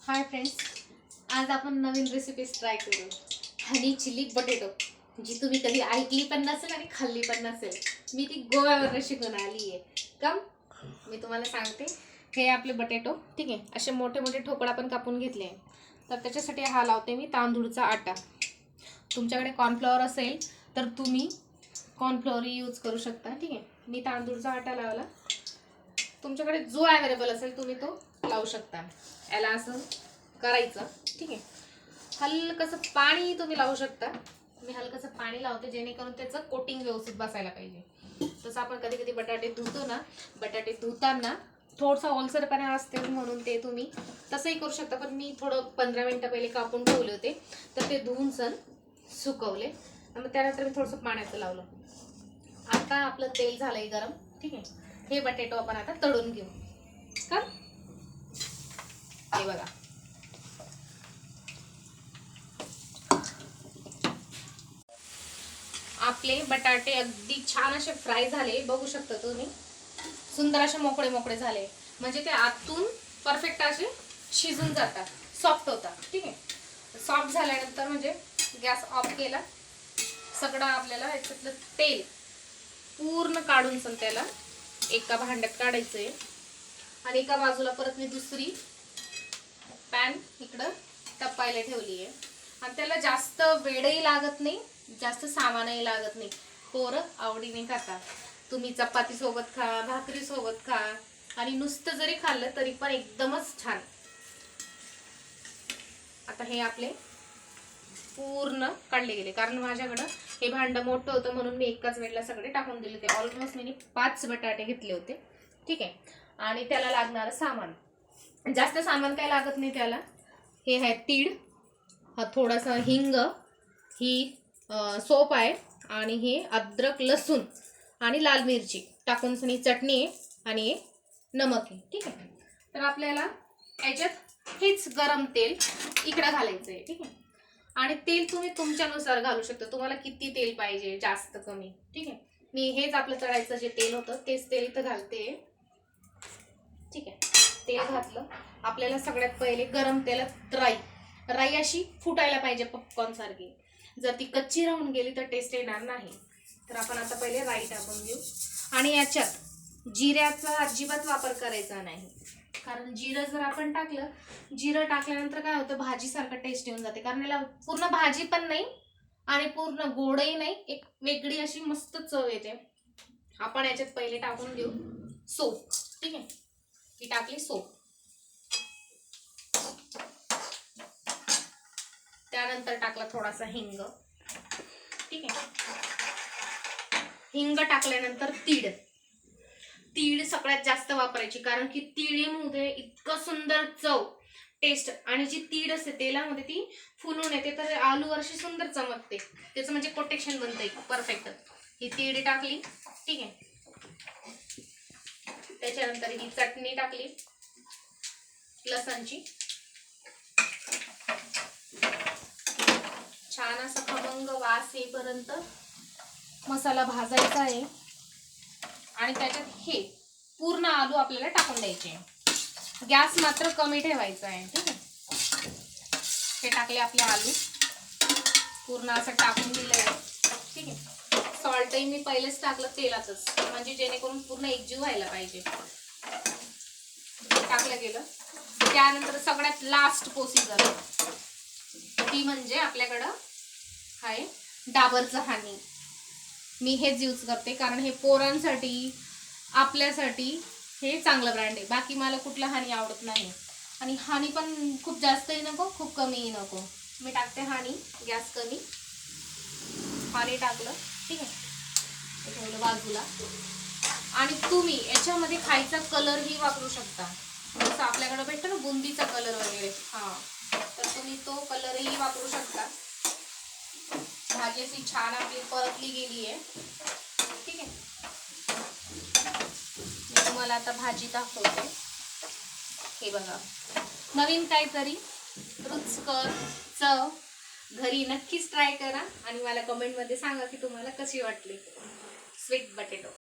Hi friends, आज आपण नवीन recipes try करू. हनी चिली बटेटो, जी तुम्ही कधी ऐकली पण नसेल आणि खाल्ली पण नसेल. मी ती गोव्यावर शिकून आली आहे. कम मी तुम्हाला सांगते. हे आपले बटेटो ठीक आहे, असे मोठे मोठे ठोकळा आपण कापून घेतले. तर त्याच्यासाठी हा लावते मी तांदूळचा आटा. तुमच्याकडे कॉर्नफ्लॉवर असेल तर तुम्ही कॉर्नफ्लॉवर यूज करू शकता. ठीक आहे, मी तांदूळचा आटा लावला. तुमच्याकडे जो अवेलेबल असेल तुम्ही तो लावू शकता. याला असं करायचं. ठीक आहे, हलकसं पाणी तुम्ही लावू शकता. मी हलकसं पाणी लावते जेणेकरून त्याचं कोटिंग व्यवस्थित बसायला पाहिजे. तसं आपण कधी कधी बटाटे धुतो ना, बटाटे धुताना थोडंसं ओलसरपणा असते म्हणून ते तुम्ही तसंही करू शकता. पण मी थोडं 15 मिनिटं पहिले कापून ठेवले होते, तर ते धुवून सण सुकवले आणि त्यानंतर मी थोडंसं पाण्याचं लावलं. आता आपलं तेल झालंय गरम. ठीक आहे, हे बटाटो आपण आता तळून घेऊ. का हे बघा, आपले बटाटे अगदी छान असे फ्राय झाले. बघू शकता तुम्ही, सुंदर असे मोकळे मोकळे झाले. म्हणजे ते आतून परफेक्ट असे शिजून जातात, सॉफ्ट होतात. ठीक आहे, सॉफ्ट झाल्यानंतर म्हणजे गॅस ऑफ केला. सगळं आपल्याला याच्यातलं तेल पूर्ण काढून त्याला एका भांड्यात काढायचंय आणि एका बाजूला परत मी दुसरी पॅन इकडं तपायला ठेवली आहे. आणि त्याला जास्त वेळही लागत नाही, जास्त सामानही लागत नाही. पोरं आवडीने खातात. तुम्ही चपाती सोबत खा, भाकरी सोबत खा आणि नुसतं जरी खाल्लं तरी पण एकदमच छान. आता हे आपले पूर्ण काढले गेले, कारण माझ्याकडं हे भांडं मोठं होतं म्हणून मी एकाच वेळेला सगळे टाकून दिले होते. ऑलमोस्ट मी 5 बटाटे घेतले होते. ठीक आहे, आणि त्याला लागणारं सामान जास्त सामान काय लागत नाही त्याला. हे आहे तीळ, हा थोडासा हिंग, ही सोप आहे आणि हे अद्रक, लसूण आणि लाल मिरची टाकून चटणी आहे आणि नमक आहे. ठीक आहे, तर आपल्याला याच्यात हेच गरम तेल इकडं घालायचं आहे. ठीक आहे, आणि तेल तुम्ही तुमच्यानुसार घालू शकता, तुम्हाला किती तेल पाहिजे, जास्त कमी. ठीक आहे, मी हेच आपलं तळायचं जे तेल होतं तेच तेल इथं घालते. ठीक आहे, तेल घातलं. आपल्याला सगळ्यात पहिले गरम तेलात राई अशी फुटायला पाहिजे पॉपकॉर्न सारखी. जर ती कच्ची राहून गेली तर टेस्ट येणार नाही. तर आपण आता पहिले राई टाकून घेऊ. आणि याच्यात जिऱ्याचा अजिबात वापर करायचा नाही, कारण जिरं जर आपण टाकलं, जिरं टाकल्यानंतर काय होतं, भाजीसारखं टेस्ट येऊन जाते. कारण याला पूर्ण भाजी पण नाही आणि पूर्ण गोडही नाही, एक वेगळी अशी मस्त चव येते. आपण याच्यात पहिले टाकून घेऊ सोप. ठीक आहे, ही टाकली सोप. त्यानंतर टाकला थोडासा हिंग. ठीक आहे, हिंग टाकल्यानंतर तीळ सगळ्यात जास्त वापरायची, कारण की तीळीमध्ये इतकं सुंदर चव, टेस्ट. आणि जी तीळ असते तेलामध्ये ती फुलून येते, तर आलू अशी सुंदर चमकते. त्याचं म्हणजे प्रोटेक्शन बनते परफेक्ट. ही तीळ टाकली. ठीक आहे, त्याच्यानंतर ही चटणी टाकली लसणची. छान असा खमंग वास येईपर्यंत मसाला भाजायचा आहे. आणि त्याच्यात हे पूर्ण आलू आपल्याला टाकून द्यायचे. गॅस मात्र कमी ठेवायचा आहे. ठीक आहे, हे टाकले आपले आलू, पूर्ण असं टाकून दिलंय. ठीक आहे, सॉल्टही मी पहिलेच टाकलं तेलातच, म्हणजे जेणेकरून पूर्ण एकजीव व्हायला पाहिजे. टाकलं गेलं. त्यानंतर सगळ्यात लास्ट प्रोसिजर ती म्हणजे आपल्याकडं आहे डाबरचं हनी. मी हेच यूज करते, कारण हे पोरांसाठी, आपल्यासाठी हे चांगलं ब्रँड आहे. बाकी मला कुठलं हनी आवडत नाही. आणि हनी पण खूप जास्तही नको, खूप कमीही नको. मी टाकते हनी, गॅस कमी. हनी टाकलं. ठीक आहे, ठेवलं बाजूला. आणि तुम्ही याच्यामध्ये खायचा कलरही वापरू शकता, जसं आपल्याकडे भेटतो ना बुंदीचा कलर वगैरे, हा, तर तुम्ही तो कलरही वापरू शकता. भाजी अशी छान आपली परतली गेली आहे. ठीक आहे, मी तुम्हाला आता भाजी दाखवते. हे बघा, नवीन काहीतरी रुचकर चव घरी नक्कीच ट्राय करा आणि मला कमेंटमध्ये सांगा की तुम्हाला कशी वाटली स्वीट बटेटो.